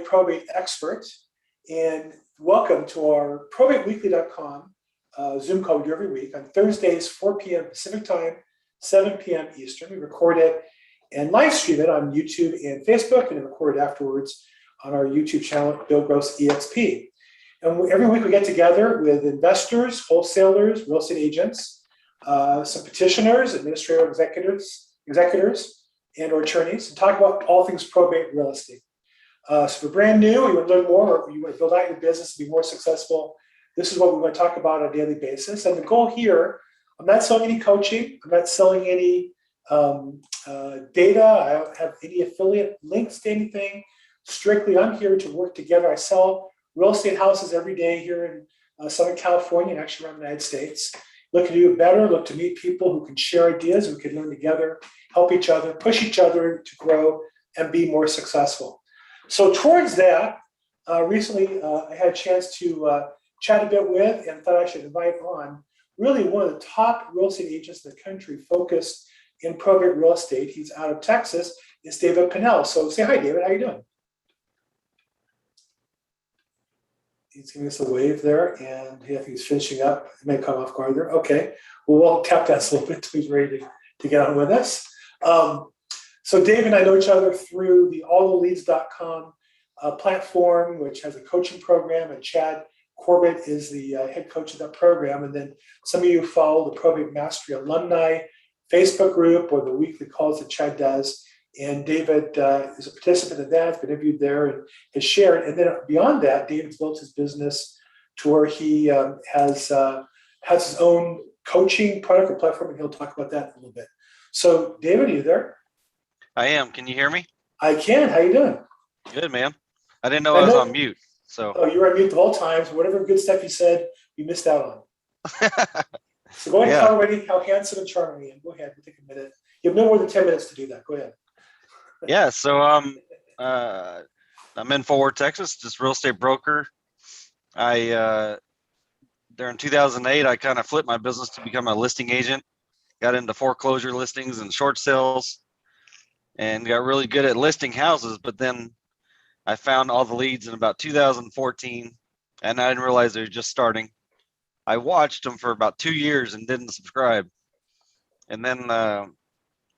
probate expert, and welcome to our probateweekly.com Zoom call we do every week on Thursdays, 4 p.m. Pacific time, 7 p.m. Eastern. We record it and live stream it on YouTube and Facebook, and then record it afterwards on our YouTube channel, Bill Gross EXP. And every week we get together with investors, wholesalers, real estate agents, some petitioners, administrative executors, and or attorneys, and talk about all things probate real estate. So if you're brand new, you want to learn more, or you want to build out your business and be more successful, this is what we want to talk about on a daily basis. And the goal here, I'm not selling any coaching, I'm not selling any data, I don't have any affiliate links to anything. Strictly, I'm here to work together. I sell real estate houses every day here in Southern California and actually around the United States. Look to do better, look to meet people who can share ideas, who can learn together, help each other, push each other to grow and be more successful. So towards that, recently I had a chance to chat a bit with, and thought I should invite on really one of the top real estate agents in the country focused in probate real estate. He's out of Texas. It's David Pannell. So say hi, David. How you doing? He's giving us a wave there, and I think he's finishing up. It may come off guard there. Okay. Well, we'll tap dance a little bit until he's ready to get on with us. So Dave and I know each other through the alltheleads.com platform, which has a coaching program, and Chad Corbett is the head coach of that program. And then some of you follow the Probate Mastery Alumni Facebook group or the weekly calls that Chad does. And David is a participant in that, has been interviewed there and has shared. And then beyond that, David's built his business to where he has his own coaching product or platform, and he'll talk about that in a little bit. So David, are you there? I am. Can you hear me? I can. How you doing? Good, man. I didn't know I was on mute. So. Oh, you were on mute the whole time. So whatever good stuff you said, you missed out on. So go ahead and tell everybody how handsome and charming I am. Go ahead. We'll take a minute. You have no more than 10 minutes to do that. Go ahead. Yeah. So I'm in Fort Worth, Texas, just real estate broker. During 2008, I kind of flipped my business to become a listing agent. Got into foreclosure listings and short sales, and got really good at listing houses. But then I found all the leads in about 2014, and I didn't realize they were just starting. I watched them for about 2 years and didn't subscribe. And then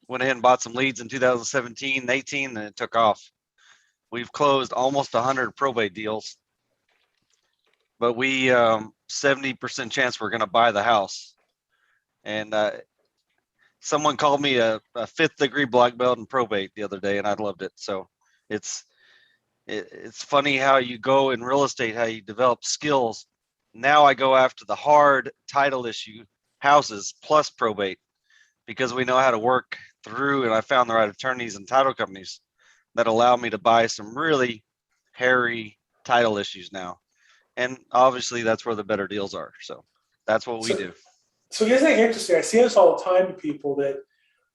went ahead and bought some leads in 2017 and 18, and it took off. We've closed almost 100 probate deals, but we 70% chance we're going to buy the house. And someone called me a 5th degree black belt in probate the other day, and I loved it. So it's funny how you go in real estate, how you develop skills. Now I go after the hard title issue houses plus probate, because we know how to work through, and I found the right attorneys and title companies that allow me to buy some really hairy title issues now. And obviously that's where the better deals are. So that's what we do. So isn't it interesting? I see this all the time to people, that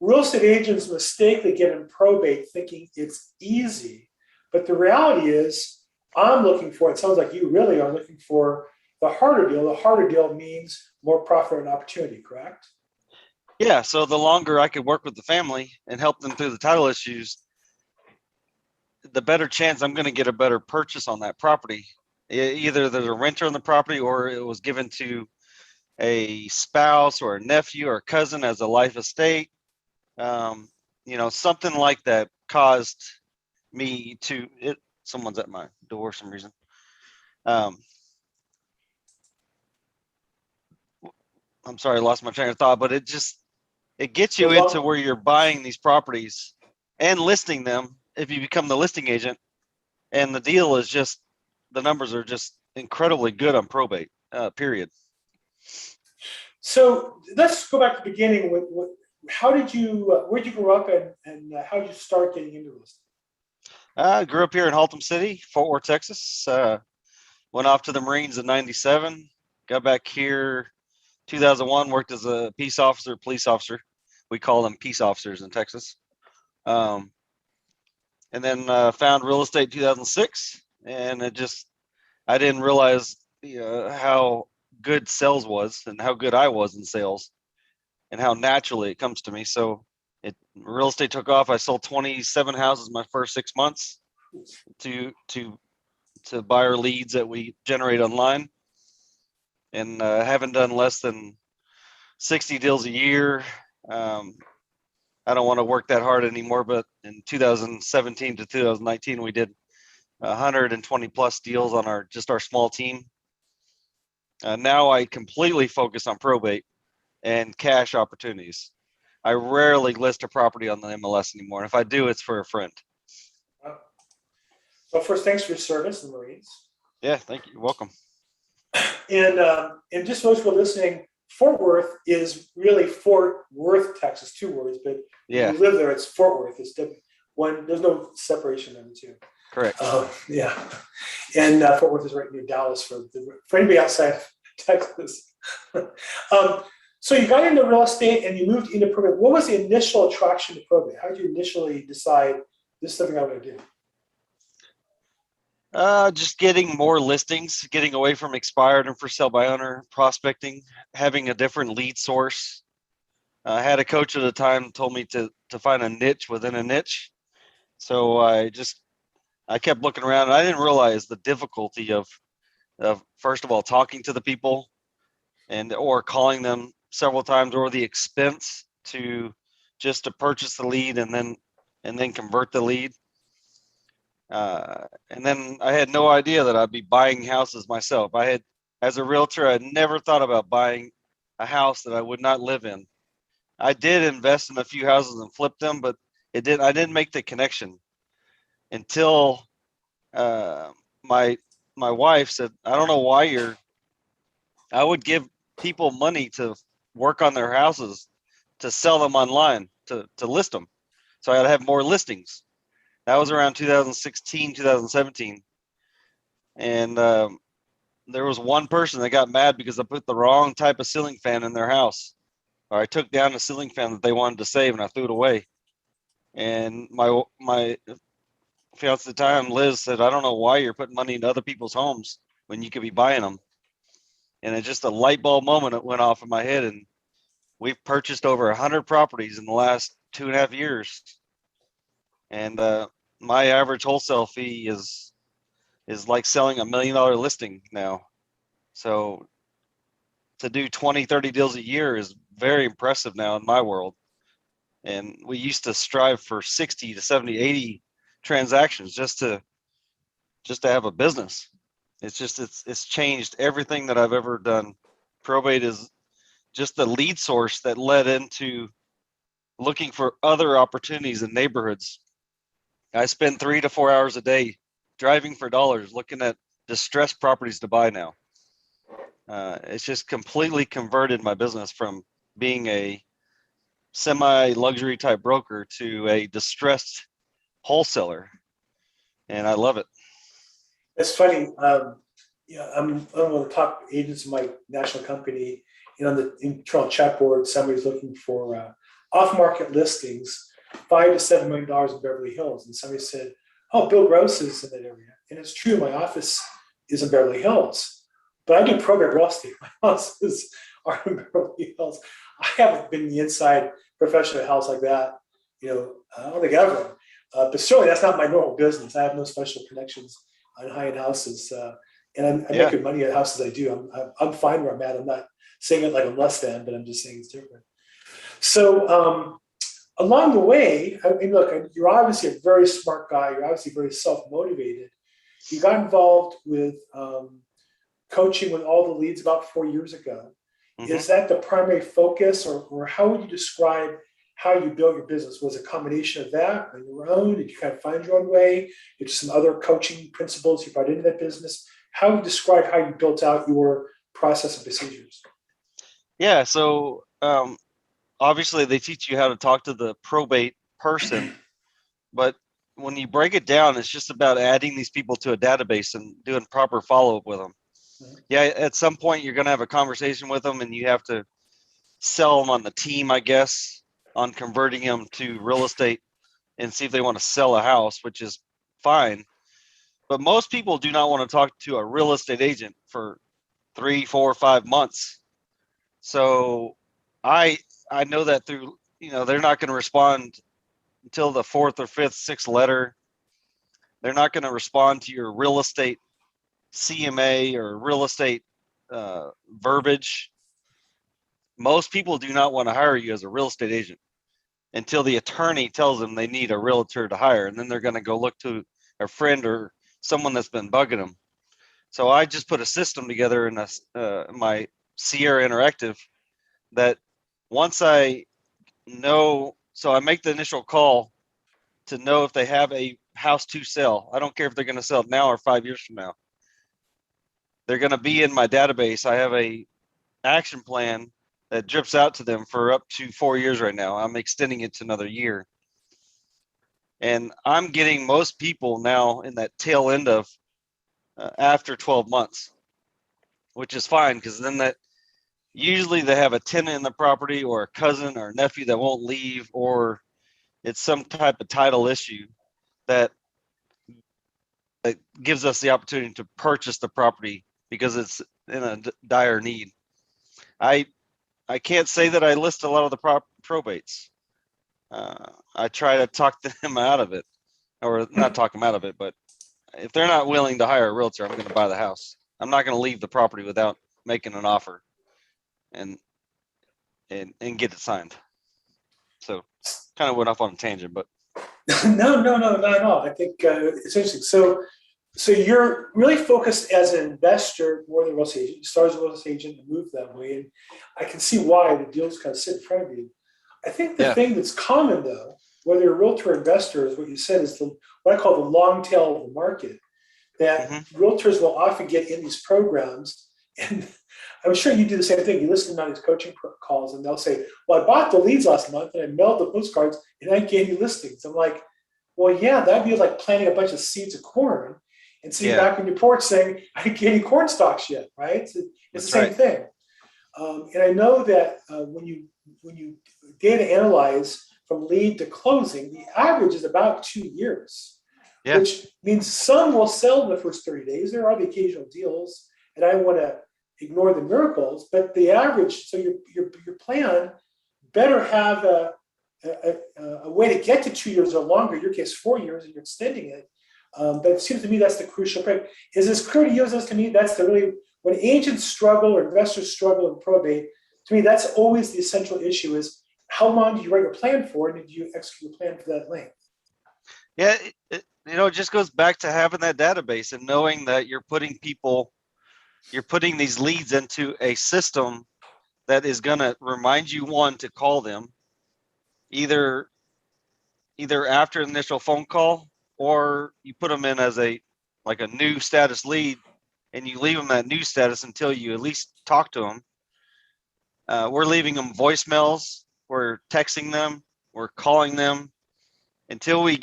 real estate agents mistakenly get in probate thinking it's easy. But the reality is, I'm looking for, it sounds like you really are looking for the harder deal. The harder deal means more profit and opportunity, correct? Yeah, so the longer I could work with the family and help them through the title issues, the better chance I'm going to get a better purchase on that property. Either there's a renter on the property, or it was given to a spouse or a nephew or a cousin as a life estate. Something like that caused me to someone's at my door for some reason. I'm sorry, I lost my train of thought, but it gets you into where you're buying these properties and listing them if you become the listing agent. And the deal is just, the numbers are just incredibly good on probate, period. So let's go back to the beginning. Where'd you grow up, and how did you start getting into real estate? I grew up here in Haltom City, Fort Worth, Texas. Went off to the Marines in '97. Got back here 2001. Worked as a police officer. We call them peace officers in Texas. And then found real estate in 2006, and I didn't realize how good sales was and how good I was in sales and how naturally it comes to me. So real estate took off. I sold 27 houses my first 6 months. to buyer leads that we generate online, and haven't done less than 60 deals a year. I don't want to work that hard anymore, but in 2017 to 2019, we did 120 plus deals on our small team. Now I completely focus on probate and cash opportunities. I rarely list a property on the MLS anymore. And if I do, it's for a friend. Well, first, thanks for your service in the Marines. Yeah, thank you. You're welcome. And just those who are listening, Fort Worth is really Fort Worth, Texas, 2 words, but Yeah, if you live there, it's Fort Worth. It's one. There's no separation in the two. correct. Yeah, and Fort Worth is right near Dallas for anybody outside of Texas. So you got into real estate and you moved into probate. What was the initial attraction to probate? How did you initially decide this is something I want to do? Just getting more listings, getting away from expired and for sale by owner prospecting, having a different lead source. I had a coach at the time told me to find a niche within a niche. So I kept looking around, and I didn't realize the difficulty of first of all talking to the people or calling them several times, or the expense to purchase the lead and then convert the lead. And then I had no idea that I'd be buying houses myself. As a realtor, I never thought about buying a house that I would not live in. I did invest in a few houses and flip them, but I didn't make the connection until my wife said, I don't know why I would give people money to work on their houses, to sell them online, to list them. So I had to have more listings. That was around 2016, 2017. And there was one person that got mad because I put the wrong type of ceiling fan in their house. Or I took down a ceiling fan that they wanted to save and I threw it away. And my fiance at the time, Liz, said, I don't know why you're putting money into other people's homes when you could be buying them. And it just a light bulb moment, it went off in my head. And we've purchased over 100 properties in the last 2.5 years. And my average wholesale fee is like selling $1 million listing now. So to do 20, 30 deals a year is very impressive now in my world. And we used to strive for 60 to 70, 80 transactions just to have a business. It's changed everything that I've ever done. Probate is just the lead source that led into looking for other opportunities in neighborhoods. I spend 3 to 4 hours a day driving for dollars, looking at distressed properties to buy now. It's just completely converted my business from being a semi-luxury type broker to a distressed wholesaler, and I love it. It's funny. I'm one of the top agents in my national company, and on the internal chat board, somebody's looking for off-market listings, $5 to $7 million in Beverly Hills, and somebody said, "Oh, Bill Gross is in that area," and it's true. My office is in Beverly Hills, but I do probate real estate. My houses are in Beverly Hills. I haven't been in the inside professional house like that, I don't think ever. But certainly that's not my normal business. I have no special connections on high-end houses, and I make good money at houses I do. I'm fine where I'm at. I'm not saying it like I'm less than, but I'm just saying it's different. So along the way, I mean, look, you're obviously a very smart guy. You're obviously very self-motivated. You got involved with coaching with all the leads about 4 years ago. Mm-hmm. Is that the primary focus, or how would you describe how you built your business? Was it a combination of that on your own? Did you kind of find your own way? Did some other coaching principles you brought into that business? How would you describe how you built out your process and procedures? Yeah, so obviously they teach you how to talk to the probate person, but when you break it down, it's just about adding these people to a database and doing proper follow-up with them. Mm-hmm. Yeah, at some point you're going to have a conversation with them and you have to sell them on the team, I guess, on converting them to real estate and see if they want to sell a house, which is fine. But most people do not want to talk to a real estate agent for 3, 4, 5 months. So I know that through, they're not going to respond until the 4th or 5th, 6th letter. They're not going to respond to your real estate CMA or real estate verbiage. Most people do not want to hire you as a real estate agent until the attorney tells them they need a realtor to hire, and then they're going to go look to a friend or someone that's been bugging them. So I just put a system together in my Sierra Interactive that once I know, so I make the initial call to know if they have a house to sell. I don't care if they're going to sell it now or 5 years from now. They're going to be in my database. I have a action plan that drips out to them for up to 4 years right now. I'm extending it to another year. And I'm getting most people now in that tail end of after 12 months, which is fine, because then that usually they have a tenant in the property or a cousin or a nephew that won't leave, or it's some type of title issue that gives us the opportunity to purchase the property because it's in a dire need. I can't say that I list a lot of the probates. I try to talk them out of it, or not talk them out of it, but if they're not willing to hire a realtor, I'm going to buy the house. I'm not going to leave the property without making an offer and get it signed. So kind of went off on a tangent, but No, not at all. I think it's interesting. So you're really focused as an investor more than a real estate agent. You started as a real estate agent and moved that way, and I can see why the deals kind of sit in front of you. I think the thing that's common, though, whether you're a realtor or investor, is what you said is what I call the long tail of the market, that realtors will often get in these programs. And I'm sure you do the same thing. You listen to these coaching calls and they'll say, well, I bought the leads last month and I mailed the postcards and I gave you listings. I'm like, well, yeah, that'd be like planting a bunch of seeds of corn and sitting back on your porch saying, I didn't get any corn stalks yet, right? It's the same thing. And I know that when you data analyze from lead to closing, the average is about 2 years, which means some will sell in the first 30 days. There are the occasional deals, and I want to ignore the miracles, but the average, so your plan better have a way to get to 2 years or longer, in your case 4 years, and you're extending it. But it seems to me that's the crucial point. Is this clear to you as to me? That's the really, when agents struggle or investors struggle in probate, to me, that's always the essential issue is how long do you write your plan for, and do you execute a plan for that length? Yeah, it just goes back to having that database and knowing that you're putting these leads into a system that is going to remind you, one, to call them either after an initial phone call, or you put them in as a new status lead and you leave them that new status until you at least talk to them. We're leaving them voicemails, we're texting them, we're calling them until we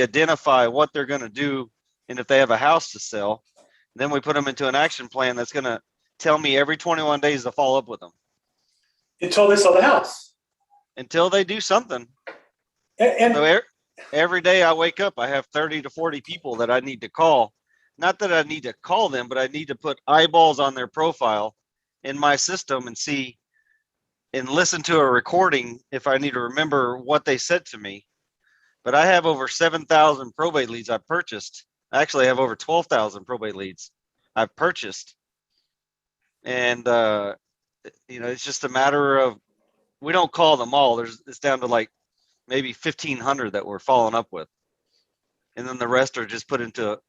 identify what they're going to do and if they have a house to sell. Then we put them into an action plan that's going to tell me every 21 days to follow up with them. Until they sell the house. Until they do something. And so every day I wake up, I have 30 to 40 people that I need to call. Not that I need to call them, but I need to put eyeballs on their profile in my system and see and listen to a recording if I need to remember what they said to me. But I have over 7,000 probate leads I've purchased. I actually have over 12,000 probate leads I've purchased. And, it's just a matter of, we don't call them all. It's down to like maybe 1,500 that we're following up with. And then the rest are just put into,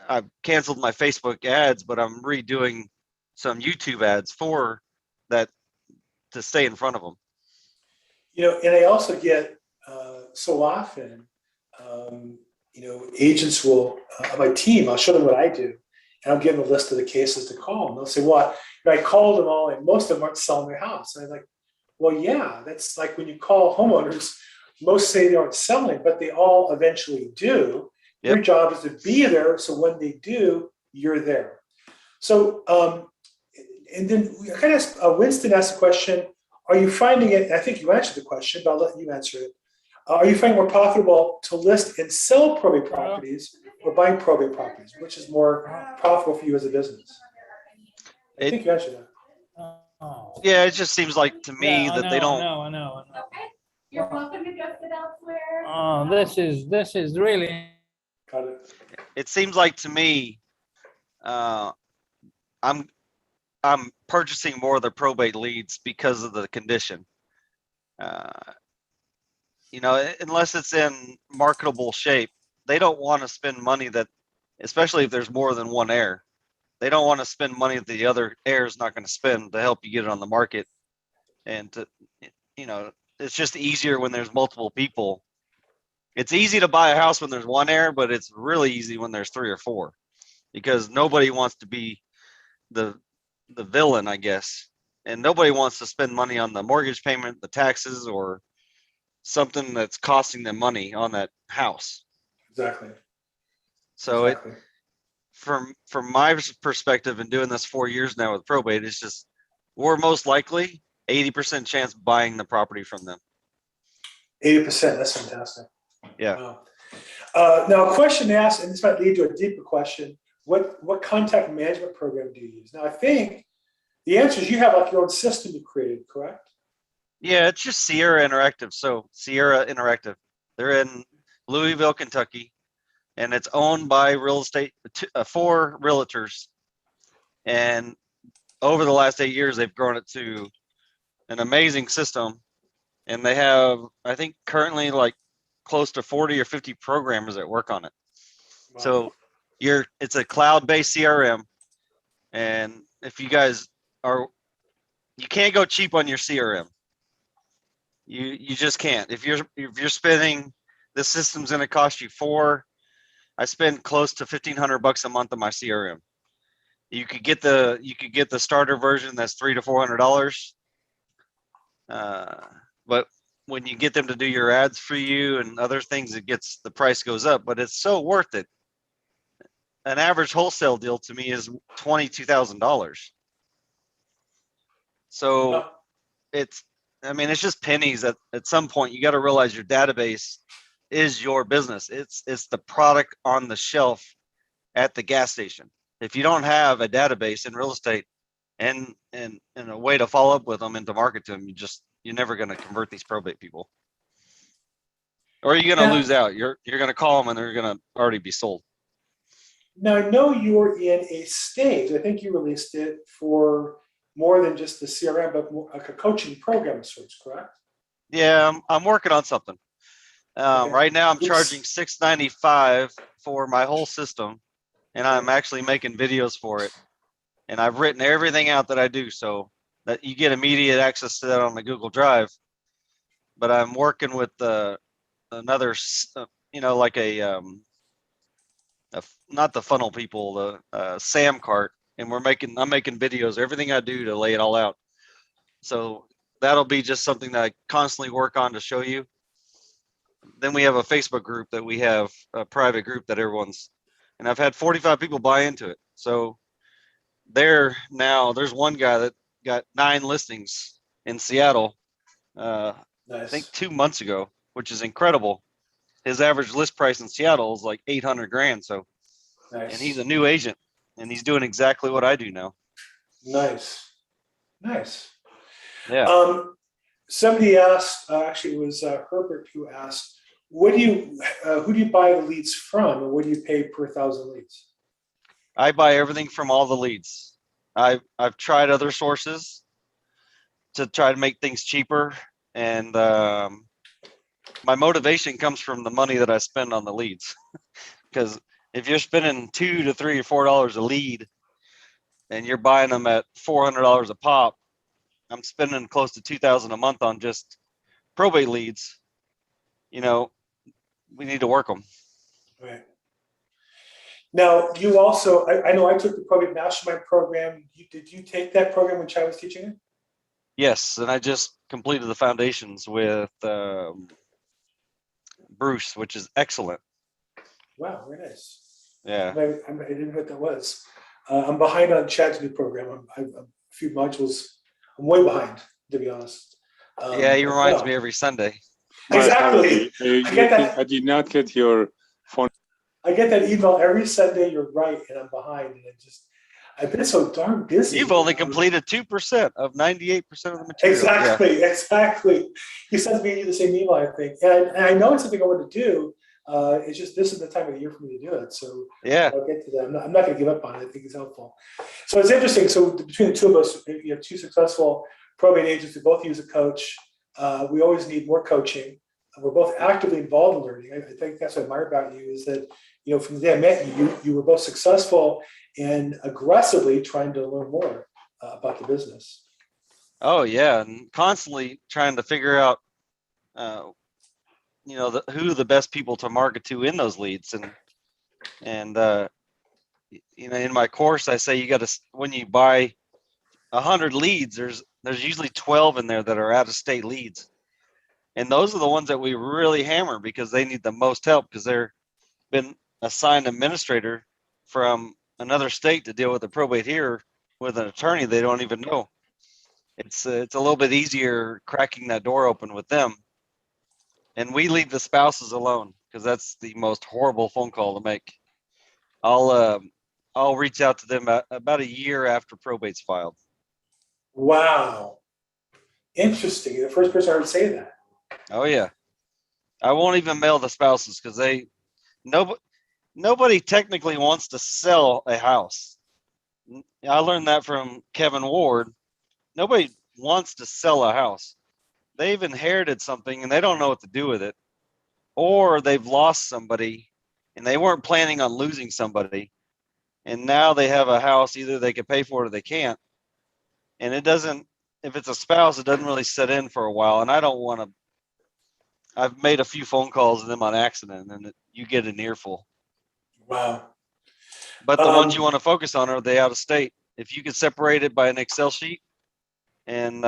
I've canceled my Facebook ads, but I'm redoing some YouTube ads for that to stay in front of them. And I also get so often, agents will, on my team, I'll show them what I do, and I'll give them a list of the cases to call. And they'll say, well, I called them all, and most of them aren't selling their house. And I'm like, well, yeah, that's like when you call homeowners, most say they aren't selling, but they all eventually do. Yep. Your job is to be there, so when they do, you're there. So, and then kind of Winston asked a question, are you finding it, I think you answered the question, but I'll let you answer it. Are you finding more profitable to list and sell probate properties or buying probate properties? Which is more profitable for you as a business? I think you answered that. Yeah, it just seems like to me I they don't. I know. You're welcome to go sit elsewhere. Oh, this is really. Got it. It seems like to me, uh, I'm purchasing more of the probate leads because of the condition. You know, unless it's in marketable shape, they don't want to spend money that, especially if there's more than one heir, they don't want to spend money that the other heir is not going to spend to help you get it on the market. And to, you know, it's just easier when there's multiple people. It's easy to buy a house when there's one heir, but it's really easy when there's 3 or 4, because nobody wants to be the villain, I guess, and nobody wants to spend money on the mortgage payment, the taxes, or something that's costing them money on that house. Exactly. So Exactly. from my perspective, and doing this 4 years now with probate, it's just we're most likely 80% chance buying the property from them. 80%. That's fantastic. Yeah. Wow. Now, a question asked, and this might lead to a deeper question: what contact management program do you use? Now, I think the answer is you have like your own system you created, correct? Yeah, it's just Sierra Interactive. So Sierra Interactive, they're in Louisville, Kentucky, and it's owned by 4 realtors. And over the last 8 years, they've grown it to an amazing system. And they have, I think, currently like close to 40 or 50 programmers that work on it. Wow. So it's a cloud-based CRM. And if you guys you can't go cheap on your CRM. You just can't. If you're spending, the system's going to cost you I spend close to $1,500 a month on my CRM. You could get the starter version that's $300 to $400. But when you get them to do your ads for you and other things, the price goes up. But it's so worth it. An average wholesale deal to me is $22,000. So it's just pennies. At some point, you got to realize your database is your business. It's the product on the shelf at the gas station. If you don't have a database in real estate and a way to follow up with them and to market to them, you're never going to convert these probate people, or you're going to lose out. You're going to call them and they're going to already be sold. Now, I know you're in a stage, I think you released it for more than just the CRM, but more like a coaching program of sorts, correct? Yeah, I'm working on something. Okay. Right now, I'm charging $695 for my whole system, and I'm actually making videos for it. And I've written everything out that I do, so that you get immediate access to that on the Google Drive. But I'm working with another, like not the funnel people, the Sam cart, and I'm making videos, everything I do to lay it all out. So that'll be just something that I constantly work on to show you. Then we have a Facebook group that we have, a private group that and I've had 45 people buy into it. So there's one guy that got 9 listings in Seattle, Nice. I think 2 months ago, which is incredible. His average list price in Seattle is like 800 grand. So, Nice. and he's a new agent and he's doing exactly what I do now. Nice. Yeah. Somebody asked, actually it was Herbert who asked, who do you buy the leads from, and what do you pay per 1,000 leads? I buy everything from all the leads. I've tried other sources to try to make things cheaper, and my motivation comes from the money that I spend on the leads. Because if you're spending $2 to $3 or $4 a lead, and you're buying them at $400 a pop, I'm spending close to $2,000 a month on just probate leads. We need to work them. Right. Now, you also, I know I took the Probate Mastermind program. Did you take that program when Chai was teaching it? Yes, and I just completed the foundations with Bruce, which is excellent. Wow, very nice. Yeah. I didn't know what that was. I'm behind on Chad's new program. I'm a few modules. I'm way behind, to be honest. Yeah, he reminds me every Sunday. Exactly. I did not get your phone. I get that email every Sunday. You're right, and I'm behind, and I've been so darn busy. You've only completed 2% of 98% of the material. Exactly, exactly. You sent me the same email, I think, and I know it's something I want to do. It's just this is the time of the year for me to do it. So Yeah. I'll get to that. I'm not going to give up on it. I think it's helpful. So it's interesting. So between the two of us, you have two successful probate agents who both use a coach. We always need more coaching. We're both actively involved in learning. I think that's what I admire about you is that, you know, from the day I met you, you were both successful and aggressively trying to learn more about the business. Oh yeah, and constantly trying to figure out, you know, who the best people to market to in those leads, and you know, in my course, I say you got to, when you buy 100 leads, there's usually 12 in there that are out of state leads, and those are the ones that we really hammer because they need the most help because they're been assigned administrator from another state to deal with the probate here with an attorney they don't even know. It's a little bit easier cracking that door open with them, and we leave the spouses alone because that's the most horrible phone call to make. I'll reach out to them about a year after probate's filed. Wow. Interesting. You're the first person I heard say that. Oh yeah, I won't even mail the spouses because nobody technically wants to sell a house. I learned that from Kevin Ward. Nobody wants to sell a house. They've inherited something and they don't know what to do with it, or they've lost somebody and they weren't planning on losing somebody, and now they have a house either they can pay for it or they can't, and it doesn't, if it's a spouse, it doesn't really set in for a while, and I don't want to. I've made a few phone calls to them on accident and you get an earful. Wow. But the ones you want to focus on are the out of state. If you could separate it by an Excel sheet, and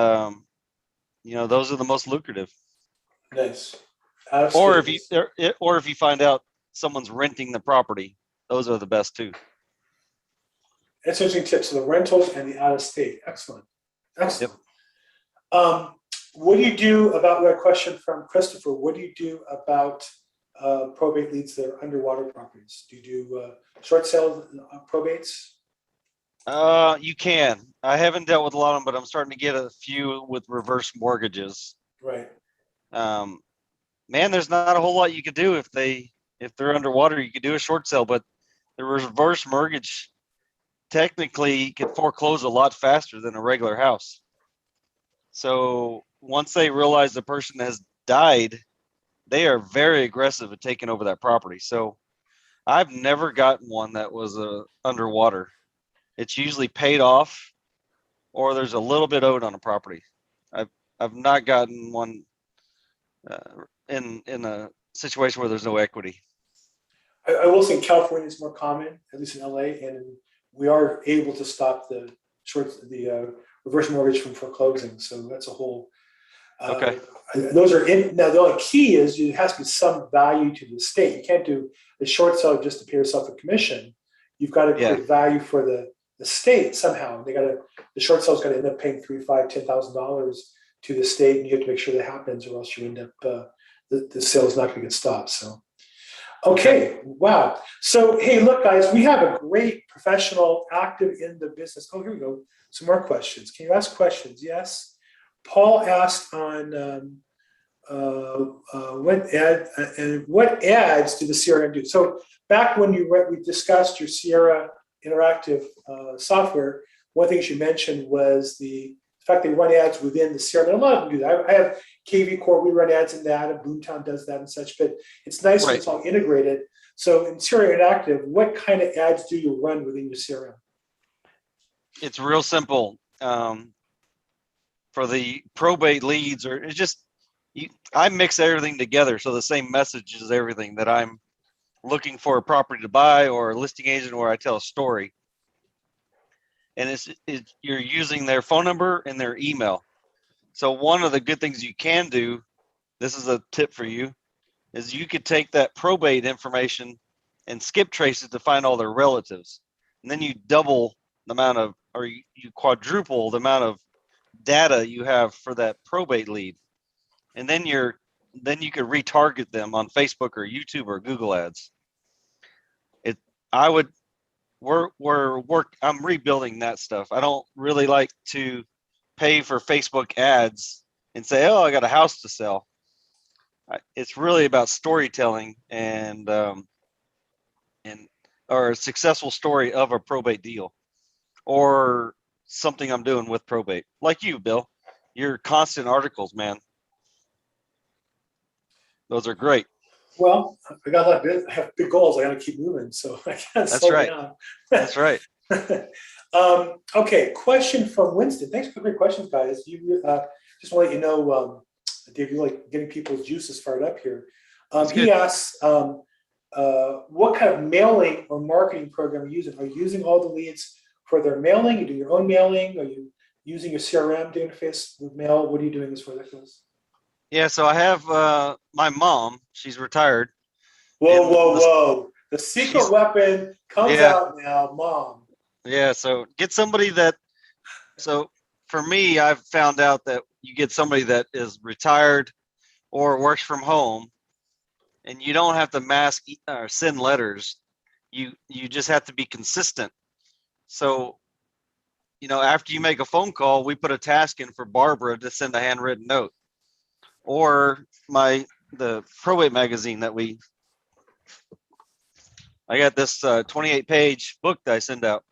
you know, those are the most lucrative. Nice. Or if you find out someone's renting the property, those are the best too. That's an interesting tip. So the rentals and the out of state. Excellent. Excellent. Yep. What do you do about, we had a question from Christopher. What do you do about probate leads that are underwater properties? Do you do short sale probates? You can. I haven't dealt with a lot of them, but I'm starting to get a few with reverse mortgages. Right. Man, there's not a whole lot you could do if they're underwater. You could do a short sale, but the reverse mortgage technically could foreclose a lot faster than a regular house. So once they realize the person has died, they are very aggressive at taking over that property. So I've never gotten one that was underwater. It's usually paid off, or there's a little bit owed on a property. I've not gotten one in a situation where there's no equity. I will say California is more common, at least in LA, and we are able to stop the reverse mortgage from foreclosing. So that's a whole. Okay. Those are in now. The only key is it has to be some value to the state. You can't do the short sale just to pay yourself a commission. You've got to create value for the state somehow. The short sale's got to end up paying $3,000, $5,000, $10,000 to the state, and you have to make sure that happens, or else you end up the sale is not going to get stopped. So. Okay, wow. So, hey, look, guys, we have a great professional active in the business. Oh, here we go. Some more questions. Can you ask questions? Yes. Paul asked on what ads do the CRM do? So back when we discussed your Sierra interactive software, one thing you mentioned was the fact they run ads within the CRM. And a lot of them do that. I have KV Core, we run ads in that, and Boomtown does that and such, but it's nice when it's all integrated. So in Sierra Interactive, what kind of ads do you run within your CRM? It's real simple. For the probate leads, or it's just, I mix everything together. So the same message is everything that I'm looking for a property to buy, or a listing agent where I tell a story. And you're using their phone number and their email. So one of the good things you can do, this is a tip for you, is you could take that probate information and skip trace it to find all their relatives. And then you double the amount of, or you quadruple the amount of data you have for that probate lead. And then you could retarget them on Facebook or YouTube or Google ads. I'm rebuilding that stuff. I don't really like to pay for Facebook ads and say, oh, I got a house to sell. It's really about storytelling and or a successful story of a probate deal or something I'm doing with probate. Like you, Bill, your constant articles, man. Those are great. Well, I got a lot of I have big goals. I got to keep moving, so I can't That's slow right. down. That's right. Okay, question from Winston. Thanks for the great questions, guys. You just want to let you know, Dave, you like getting people's juices fired up here. He asks, what kind of mailing or marketing program are you using? Are you using all the leads for their mailing? You do your own mailing? Are you using your CRM interface with mail? What are you doing as far as that goes? Yeah, so I have my mom. She's retired. Whoa. The secret weapon comes out now, Mom. Yeah, so get somebody that, so for me, I've found out that you get somebody that is retired or works from home, and you don't have to mask or send letters. You just have to be consistent. So, after you make a phone call, we put a task in for Barbara to send a handwritten note. Or the probate magazine that I got this 28-page book that I send out,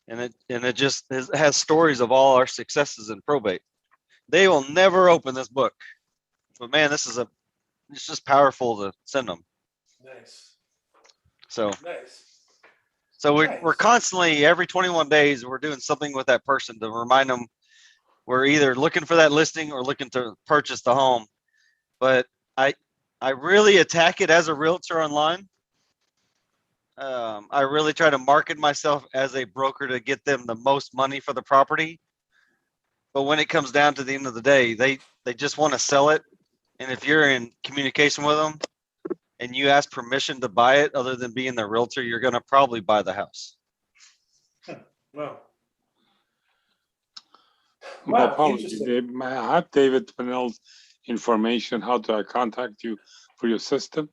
and it just has stories of all our successes in probate. They will never open this book, but man, it's just powerful to send them. Nice. So nice. So we're constantly, every 21 days, we're doing something with that person to remind them we're either looking for that listing or looking to purchase the home. But I really attack it as a realtor online. I really try to market myself as a broker to get them the most money for the property. But when it comes down to the end of the day, they just want to sell it. And if you're in communication with them and you ask permission to buy it other than being their realtor, you're going to probably buy the house. Wow. My apologies. I have David Pannell's information. How do I contact you for your system?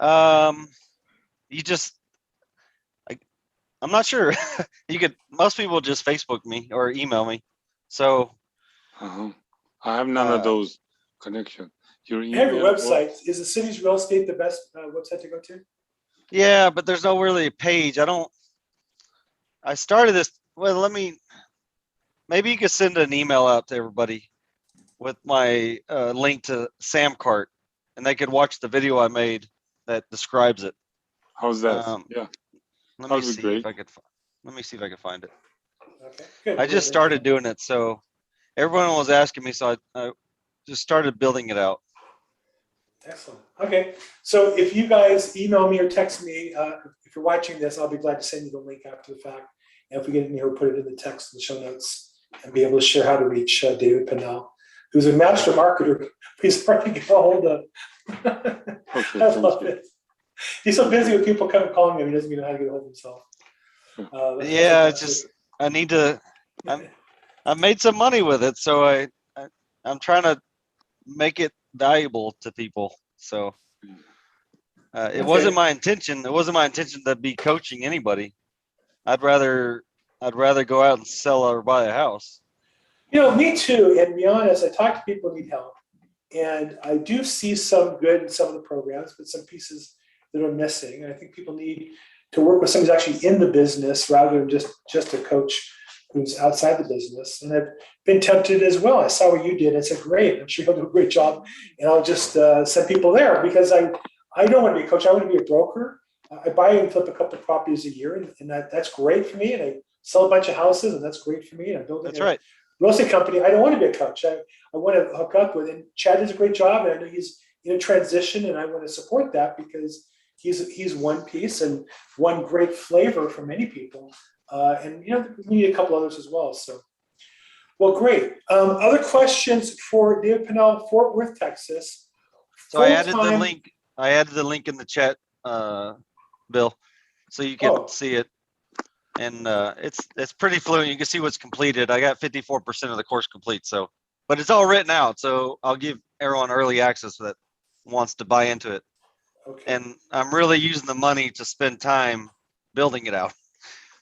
You just, I'm not sure. Most people just Facebook me or email me. So I have none of those connections. Your email. I have a website. Is the city's real estate the best website to go to? Yeah, but there's no really a page. I started this. Well, maybe you could send an email out to everybody with my link to Samcart, and they could watch the video I made that describes it. How's that? Yeah. Let me see if I could find it. Okay, good. I just started doing it, so everyone was asking me, so I just started building it out. Excellent. Okay, so if you guys email me or text me, if you're watching this, I'll be glad to send you the link after the fact. And if we get in here, we'll put it in the text and show notes and be able to share how to reach David Pannell, who's a master marketer. He's hard to get a hold of. Okay, I love it. He's so busy with people kind of calling him, he doesn't even know how to get a hold of himself. Yeah, I made some money with it, so I'm trying to make it valuable to people. So it wasn't my intention. It wasn't my intention to be coaching anybody. I'd rather go out and sell or buy a house. Me too. And to be honest, I talk to people who need help, and I do see some good in some of the programs, but some pieces that are missing. And I think people need to work with somebody who's actually in the business rather than just a coach who's outside the business. And I've been tempted as well. I saw what you did. I said, great. I'm sure you'll do a great job. And I'll just send people there because I don't want to be a coach. I want to be a broker. I buy and flip a couple of properties a year, and that's great for me. And I sell a bunch of houses, and that's great for me. And I'm building a real estate company. I don't want to be a coach. I want to hook up with, and Chad does a great job. And I know he's in a transition, and I want to support that because he's one piece and one great flavor for many people. And we need a couple others as well. So, well, great. Other questions for David Pannell, Fort Worth, Texas. So I added the link. I added the link in the chat, Bill, so you can see it. And it's pretty fluent. You can see what's completed. I got 54% of the course complete. So, but it's all written out. So I'll give everyone early access that wants to buy into it. Okay. And I'm really using the money to spend time building it out.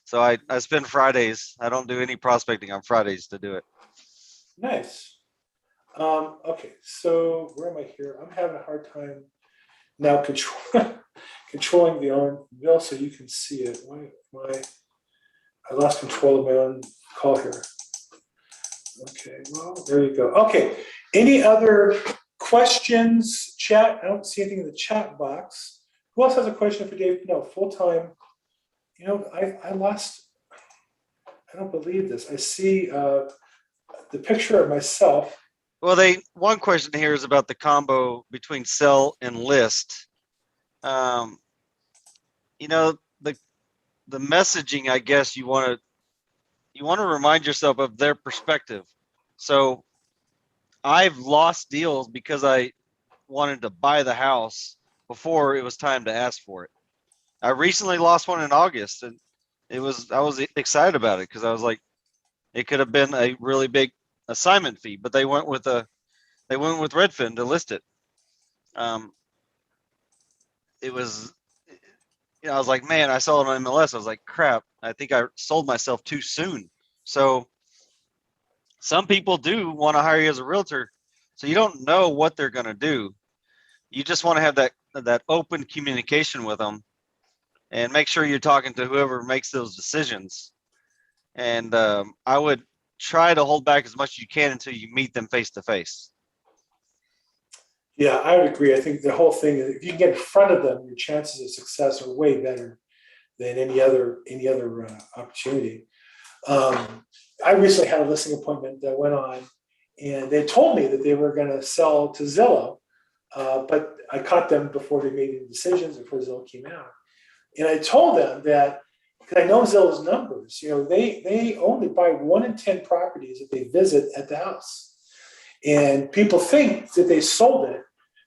So I spend Fridays. I don't do any prospecting on Fridays to do it. Nice. Okay, so where am I here? I'm having a hard time now controlling the own bill so you can see it. I lost control of my own call here. Okay, well, there you go. Okay, any other questions, chat? I don't see anything in the chat box. Who else has a question for Dave? No, full-time. You know, I don't believe this. I see the picture of myself. Well, one question here is about the combo between sell and list. You know, the messaging, I guess you want to remind yourself of their perspective. So I've lost deals because I wanted to buy the house before it was time to ask for it. I recently lost one in August, and I was excited about it because I was like, it could have been a really big assignment fee, but they went with Redfin to list it. It was, I was like, man, I saw it on MLS. I was like, crap, I think I sold myself too soon. So some people do want to hire you as a realtor, so you don't know what they're going to do. You just want to have that open communication with them and make sure you're talking to whoever makes those decisions. And I would try to hold back as much as you can until you meet them face to face. Yeah, I would agree. I think the whole thing is if you can get in front of them, your chances of success are way better than any other opportunity. I recently had a listing appointment that went on, and they told me that they were going to sell to Zillow, but I caught them before they made any decisions, before Zillow came out. And I told them that, because I know Zillow's numbers, they only buy 1 in 10 properties that they visit at the house. And people think that they sold it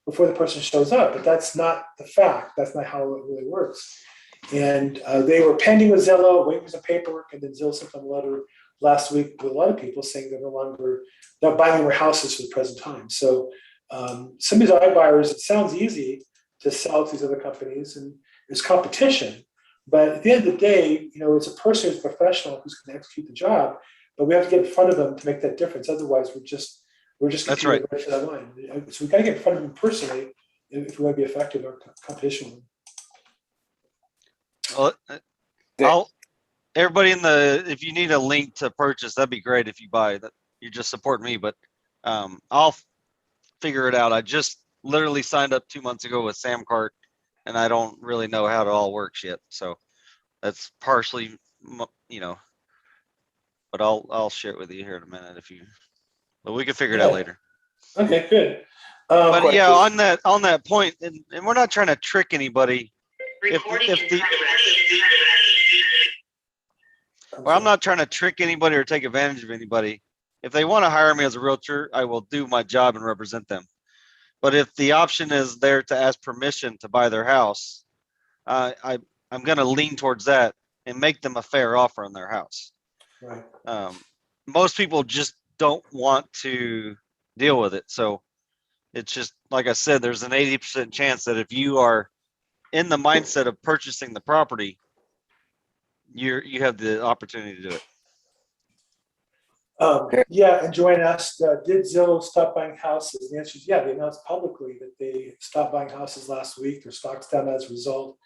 before the person shows up, but that's not the fact. That's not how it really works. And they were pending with Zillow, waiting for some paperwork, and then Zillow sent them a letter last week with a lot of people saying they're not buying more houses for the present time. So some of these iBuyers, it sounds easy to sell to these other companies, and there's competition. But at the end of the day, it's a person who's a professional who's going to execute the job, but we have to get in front of them to make that difference. Otherwise, we're just that's right. to that line. So we got to get in front of them personally if we want to be effective in our competition with them. Well, everybody if you need a link to purchase, that'd be great if you buy that. You're just supporting me, but I'll figure it out. I just literally signed up 2 months ago with Samcart, and I don't really know how it all works yet. So that's partially, but I'll share it with you here in a minute but we can figure it out later. Okay, good. But yeah, on that point, and we're not trying to trick anybody. I'm not trying to trick anybody or take advantage of anybody. If they want to hire me as a realtor, I will do my job and represent them. But if the option is there to ask permission to buy their house, I'm going to lean towards that and make them a fair offer on their house. Right. Most people just don't want to deal with it. So it's just, like I said, there's an 80% chance that if you are in the mindset of purchasing the property, you have the opportunity to do it. Yeah, and Joanne asked, did Zillow stop buying houses? The answer is yeah. They announced publicly that they stopped buying houses last week. Their stock's down as a result.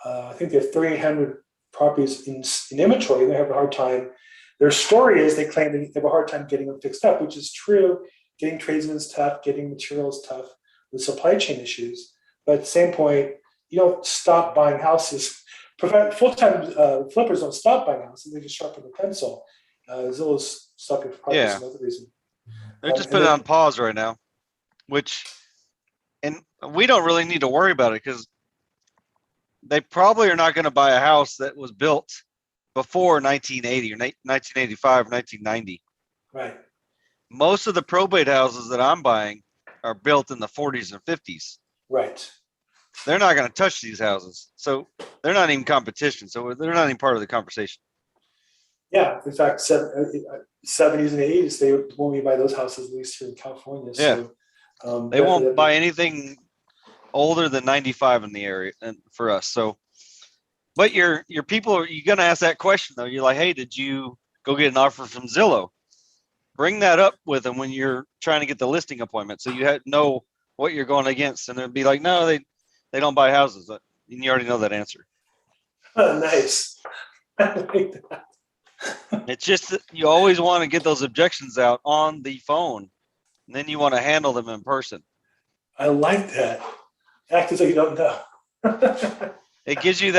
I think they have 300 properties in inventory. They have a hard time. Their story is they claim they have a hard time getting them fixed up, which is true. Getting tradesmen is tough. Getting materials is tough with supply chain issues. But at the same point, you don't stop buying houses. Full-time flippers don't stop buying houses. They just sharpen the pencil. Zillow's stuck in probably some other reason. They're just putting it on pause right now, and we don't really need to worry about it because they probably are not going to buy a house that was built before 1980 or 1985 or 1990. Right. Most of the probate houses that I'm buying are built in the 40s and 50s. Right. They're not going to touch these houses. So they're not even competition. So they're not even part of the conversation. Yeah. In fact, 70s and 80s, they won't even buy those houses, at least here in California. Yeah. So, they won't buy anything older than 95 in the area and for us. So But your people, you're gonna ask that question though. You're like, hey, did you go get an offer from Zillow? Bring that up with them when you're trying to get the listing appointment, so you know what you're going against, and it'd be like, no, they don't buy houses, and you already know that answer. Nice. I like that. It's just that you always want to get those objections out on the phone, and then you want to handle them in person. I like that. Act as though you don't know. It gives you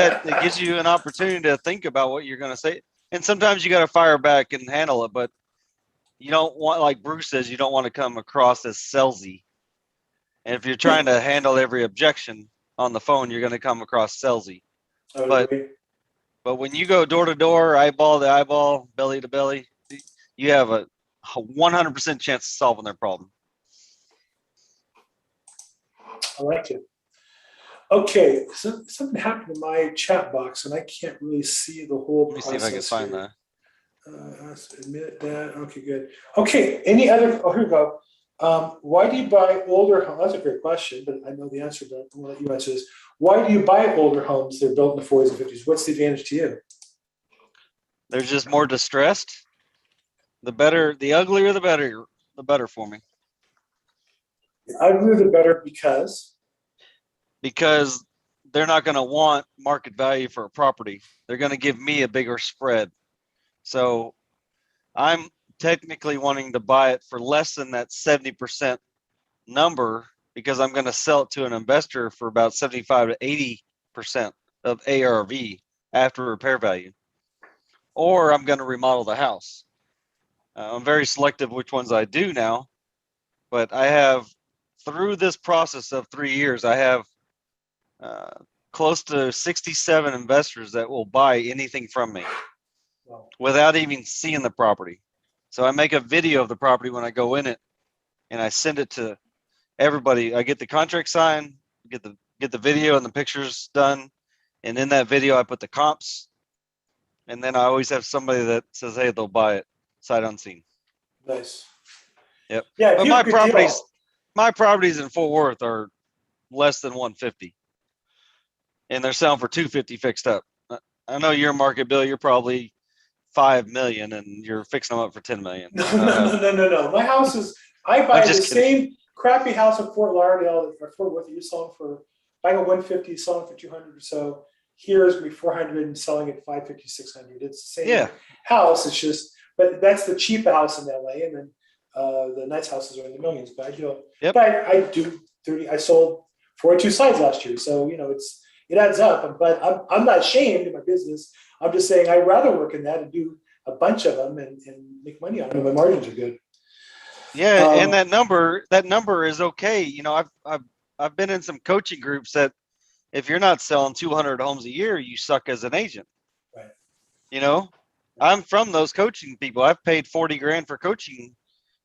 an opportunity to think about what you're going to say, and sometimes you got to fire back and handle it, but you don't want, like Bruce says, you don't want to come across as salesy. And if you're trying to handle every objection on the phone, you're going to come across salesy. But when you go door to door, eyeball to eyeball, belly to belly, you have a 100% chance of solving their problem. I like it. Okay, so something happened in my chat box, and I can't really see the whole Let me process. see if I can find here. that. Admit that. Okay, good. Okay, any other? Oh, here we go. Why do you buy older homes? That's a great question, but I know the answer, but I'm going to let you answer this. Why do you buy older homes that are built in the 40s and 50s? What's the advantage to you? They're just more distressed. The uglier, the better for me. I believe the better because they're not going to want market value for a property. They're going to give me a bigger spread. So I'm technically wanting to buy it for less than that 70% number, because I'm going to sell it to an investor for about 75 to 80% of ARV after repair value. Or I'm going to remodel the house. I'm very selective which ones I do now, but I have, through this process of 3 years, I have close to 67 investors that will buy anything from me without even seeing the property. So I make a video of the property when I go in it, and I send it to everybody. I get the contract signed, get the video and the pictures done, and in that video I put the comps, and then I always have somebody that says, hey, they'll buy it sight unseen. Nice. Yep. Yeah, but my properties in Fort Worth are less than 150, and they're selling for 250 fixed up. I know your market, Bill, you're probably 5 million and you're fixing them up for 10 million. No. My house is, I buy the same crappy house in Fort Lauderdale or Fort Worth. You're selling for, buying a 150, selling for 200 or so. Here is going to be 400 and selling at 550, 600. It's the same house. It's just, but that's the cheap house in LA, and then the nice houses are in the millions. But but I do 30. I sold 42 sides last year, so it adds up. But I'm not ashamed of my business. I'm just saying I'd rather work in that and do a bunch of them and make money on them. My margins are good. Yeah, and that number is okay. I've been in some coaching groups that if you're not selling 200 homes a year, you suck as an agent. Right. I'm from those coaching people. I've paid 40 grand for coaching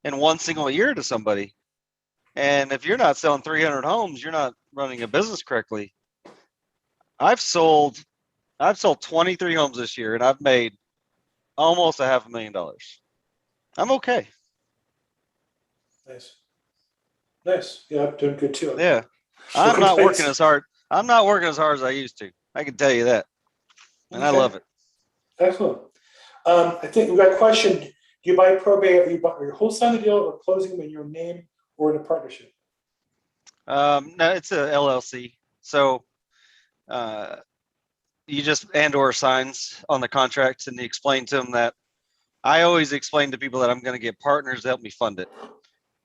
in one single year to somebody. And if you're not selling 300 homes, you're not running a business correctly. I've sold 23 homes this year, and I've made almost $500,000. I'm okay. Nice. Yeah, I'm doing good too. Yeah. I'm not working as hard as I used to. I can tell you that. And I love it. Excellent. I think we got a question. Do you buy probate, or you wholesale the deal, or closing them in your name or in a partnership? No, it's a LLC. So you just or signs on the contracts, and you explain to them that I always explain to people that I'm going to get partners to help me fund it.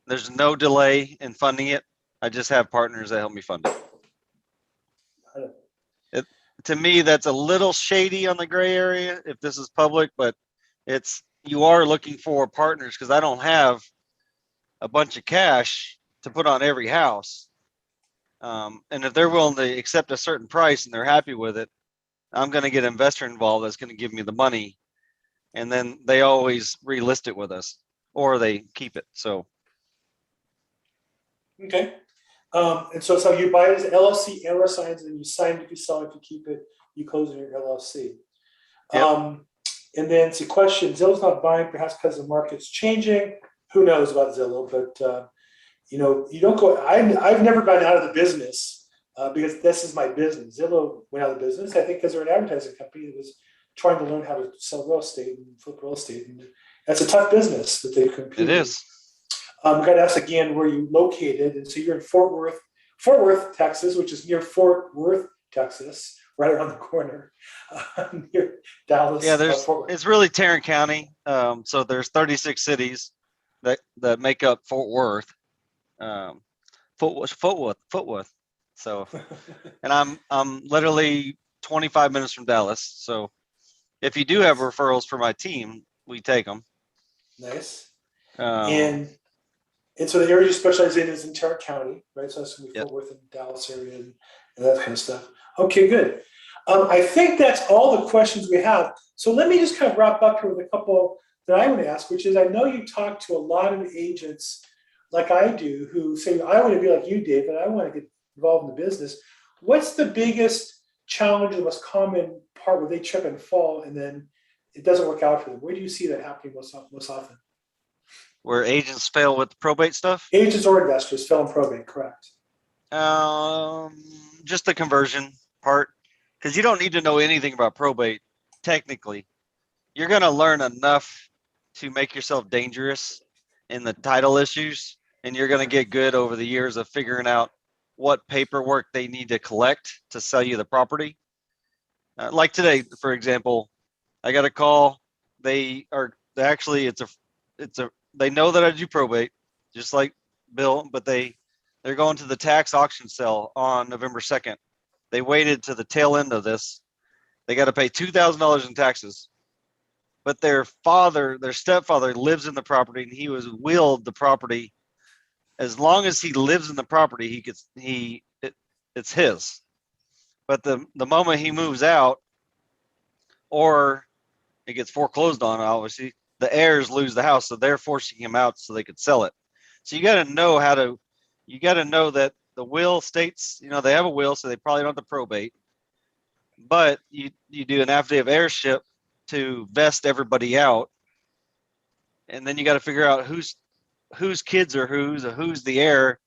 There's no delay in funding it. I just have partners that help me fund it. To me, that's a little shady on the gray area if this is public, but you are looking for partners, because I don't have a bunch of cash to put on every house. And if they're willing to accept a certain price and they're happy with it, I'm going to get an investor involved that's going to give me the money, and then they always relist it with us, or they keep it. So. Okay. And so you buy it as LLC and signs, and you sign if you sell it, if you keep it, you close in your LLC. Yep. And then it's a question, Zillow's not buying, perhaps because the market's changing. Who knows about Zillow? But you don't go. I've never gone out of the business because this is my business. Zillow went out of business, I think, because they're an advertising company that was trying to learn how to sell real estate and flip real estate. And that's a tough business that they compete. It is. Got to ask again where you located. And so you're in Fort Worth, Texas, which is near Fort Worth, Texas, right around the corner, near Dallas. Yeah, Fort Worth. it's really Tarrant County. So there's 36 cities that make up Fort Worth. Fort Worth. So, and I'm literally 25 minutes from Dallas. So if you do have referrals for my team, we take them. Nice. Um, And so the area you specialize in is in Tarrant County, right? So that's going to be Yep. Fort Worth and Dallas area and that kind of stuff. Okay, good. I think that's all the questions we have. So let me just kind of wrap up here with a couple that I want to ask, which is, I know you talk to a lot of agents like I do who say, I want to be like you, David. I want to get involved in the business. What's the biggest challenge, the most common part where they trip and fall and then it doesn't work out for them? Where do you see that happening most often? where agents fail with the probate stuff? Agents or investors fail in probate, correct? Just the conversion part, because you don't need to know anything about probate. Technically, you're going to learn enough to make yourself dangerous in the title issues, and you're going to get good over the years of figuring out what paperwork they need to collect to sell you the property. Like today, for example, I got a call. They know that I do probate, just like Bill, but they're going to the tax auction sale on November 2nd. They waited to the tail end of this. They got to pay $2,000 in taxes, but their stepfather lives in the property, and he was willed the property. As long as he lives in the property, it's his. But the moment he moves out, or it gets foreclosed on, obviously, the heirs lose the house, so they're forcing him out so they could sell it. So you got to know that the will states, they have a will, so they probably don't have to probate. But you do an affidavit of heirship to vest everybody out, and then you got to figure out whose kids are who's the heir.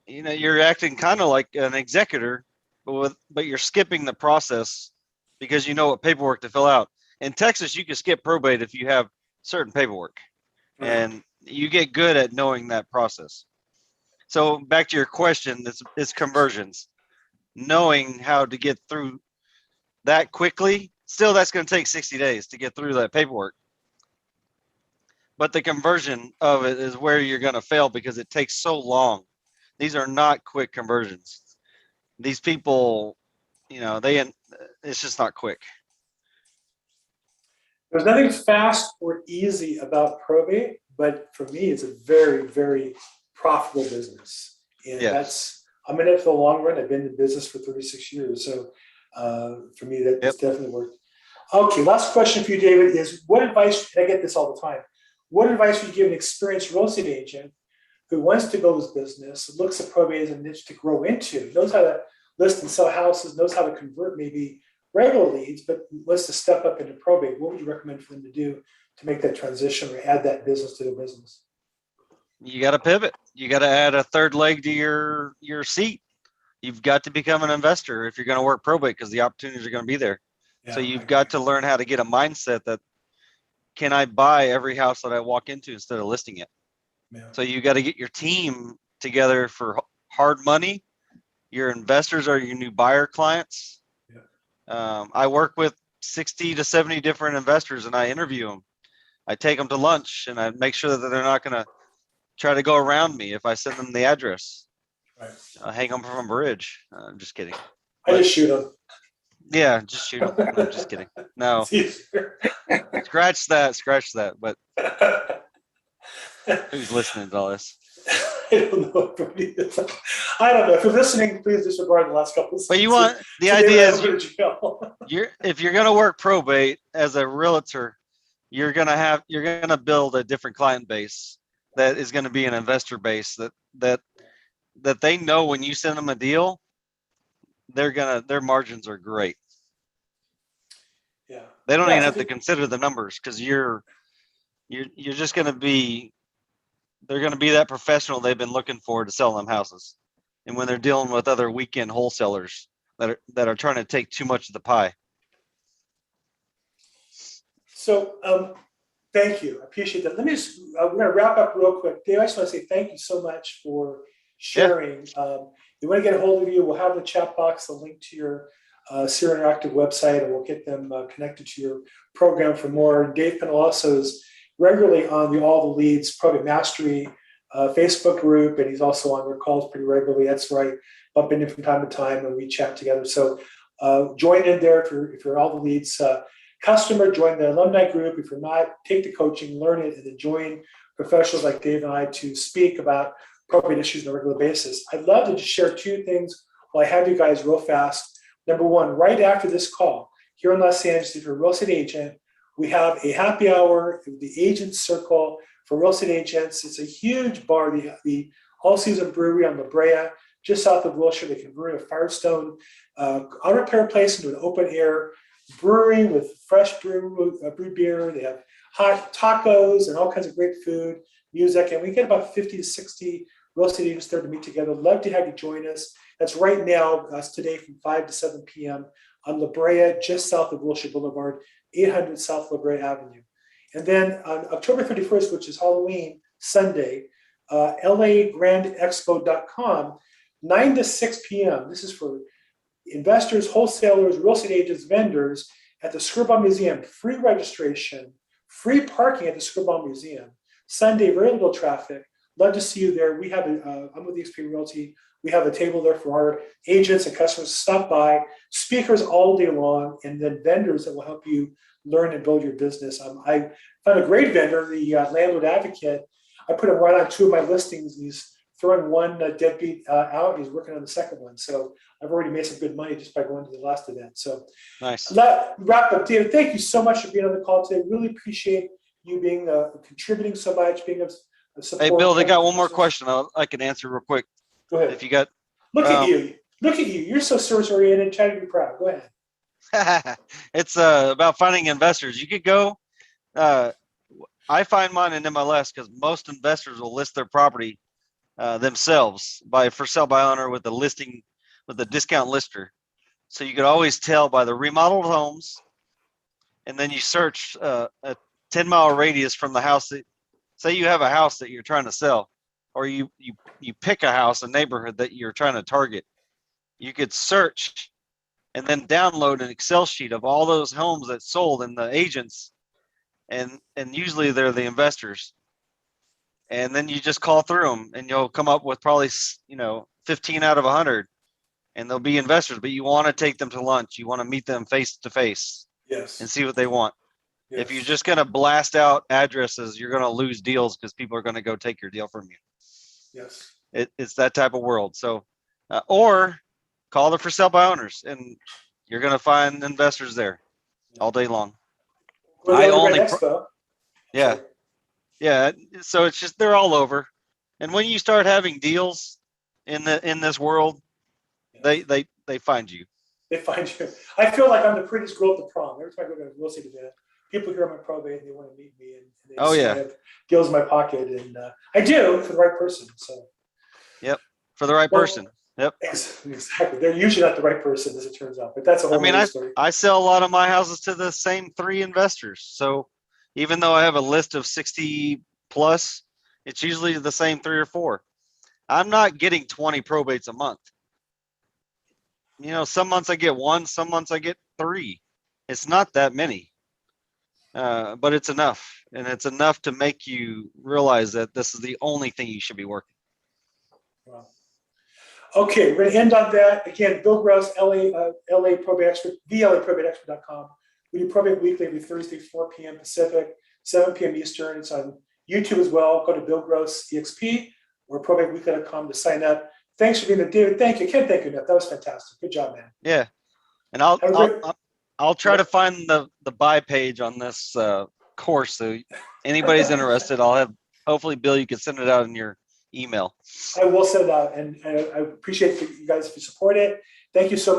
You're acting kind of like an executor, but you're skipping the process because you know what paperwork to fill out. In Texas, you can skip probate if you have certain paperwork, and you get good at knowing that process. So back to your question, it's conversions. Knowing how to get through that quickly, still that's going to take 60 days to get through that paperwork. But the conversion of it is where you're going to fail because it takes so long. These are not quick conversions. These people, it's just not quick. There's nothing fast or easy about probate, but for me, it's a very, very profitable business. And I'm in it for the long run. I've been in business for 36 years. So for me, that's definitely worked. Okay, last question for you, David, is what advice, and I get this all the time, what advice would you give an experienced real estate agent who wants to build his business, looks at probate as a niche to grow into, knows how to list and sell houses, knows how to convert maybe regular leads, but wants to step up into probate? What would you recommend for them to do to make that transition or add that business to their business? You got to pivot. You got to add a third leg to your seat. You've got to become an investor if you're going to work probate because the opportunities are going to be there. Yeah, so you've got to learn how to get a mindset that, can I buy every house that I walk into instead of listing it? Yeah. So you got to get your team together for hard money. Your investors are your new buyer clients. Yeah. I work with 60 to 70 different investors and I interview them. I take them to lunch and I make sure that they're not going to try to go around me if I send them the address. Right. Hang them from a bridge. I'm just kidding. I just shoot them. Yeah, just shoot them. I'm just kidding. No. Scratch that. But who's listening to all this? I don't know. I don't know. If you're listening, please disregard the last couple of sentences. But you want the idea is if you're going to work probate as a realtor, you're going to build a different client base that is going to be an investor base that they know when you send them a deal, their margins are great. Yeah. They don't even have to consider the numbers because you're just going to be, they're going to be that professional they've been looking for to sell them houses. and when they're dealing with other weekend wholesalers that are trying to take too much of the pie. So thank you. I appreciate that. Let me just, we're going to wrap up real quick. Dave, I just want to say thank you so much for sharing. They want to get a hold of you. We'll have in the chat box a link to your Seer Interactive website, and we'll get them connected to your program for more. And Dave Pannell also is regularly on the All the Leads Probate Mastery Facebook group, and he's also on their calls pretty regularly. That's where I bump into from time to time and we chat together. So join in there if you're All the Leads customer, join the alumni group. If you're not, take the coaching, learn it, and then join professionals like Dave and I to speak about probate issues on a regular basis. I'd love to just share two things while I have you guys real fast. Number one, right after this call, here in Los Angeles, if you're a real estate agent, we have a happy hour, the Agent Circle for real estate agents. It's a huge bar, the All Season Brewery on La Brea, just south of Wilshire. They converted a Firestone auto repair place into an open air brewery with fresh brewed beer. They have hot tacos and all kinds of great food, music, and we get about 50 to 60 real estate agents there to meet together. Love to have you join us. That's right now, that's today from 5 to 7 p.m. on La Brea, just south of Wilshire Boulevard, 800 South La Brea Avenue. And then on October 31st, which is Halloween Sunday, LAProbate.com, 9 to 6 p.m. This is for investors, wholesalers, real estate agents, vendors at the Screwball Museum. Free registration, free parking at the Screwball Museum. Sunday, very little traffic. Love to see you there. We have I'm with eXp Realty. We have a table there for our agents and customers to stop by, speakers all day long, and then vendors that will help you learn and build your business. I found a great vendor, the landlord advocate. I put him right on two of my listings, and he's throwing one deadbeat out, and he's working on the second one. So I've already made some good money just by going to the last event. So Nice. Wrap up, David. Thank you so much for being on the call today. Really appreciate you being contributing so much, being a support. Hey, Bill, they got one more question I can answer real quick. Go ahead. If you got, Look at you. Look at you. You're so service oriented. Try to be proud. Go ahead. it's about finding investors. You could go. I find mine in MLS because most investors will list their property themselves by for sale by owner with a listing with a discount lister. So you could always tell by the remodeled homes, and then you search a 10-mile radius from the house that, say you have a house that you're trying to sell, or you pick a house, a neighborhood that you're trying to target. You could search and then download an Excel sheet of all those homes that sold and the agents, and usually they're the investors. And then you just call through them, and you'll come up with probably 15 out of 100, and they'll be investors. But you want to take them to lunch. You want to meet them face to face, Yes. and see what they want. Yes. If you're just going to blast out addresses, you're going to lose deals because people are going to go take your deal from you. Yes. It's that type of world. So, or call the for sale by owners, and you're going to find investors there all day long. I only. Yeah. Sorry. Yeah. So it's just, they're all over. And when you start having deals in this world, they find you. They find you. I feel like I'm the prettiest girl at the prom. Every time I go to a real estate event, people hear I'm a probate and they want to meet me, and they just have deals in my pocket, and I do for the right person. So. Yep. For the right person. Yep. Exactly. They're usually not the right person, as it turns out, but that's a whole other story. I sell a lot of my houses to the same 3 investors. So even though I have a list of 60 plus, it's usually the same 3 or 4. I'm not getting 20 probates a month. Some months I get 1, some months I get 3. It's not that many, but it's enough. And it's enough to make you realize that this is the only thing you should be working. Wow. Okay, we're going to end on that. Again, Bill Gross, LA Probate Expert, LAProbate.com. We do Probate Weekly every Thursday, 4 p.m. Pacific, 7 p.m. Eastern. It's on YouTube as well. Go to Bill Gross EXP or probateweekly.com to sign up. Thanks for being there, David. Thank you. Can't thank you enough. That was fantastic. Good job, man. Yeah, and I'll try to find the buy page on this course. So anybody's interested, I'll have, hopefully, Bill, you can send it out in your email. I will send it out, and I appreciate you guys if you support it. Thank you so much.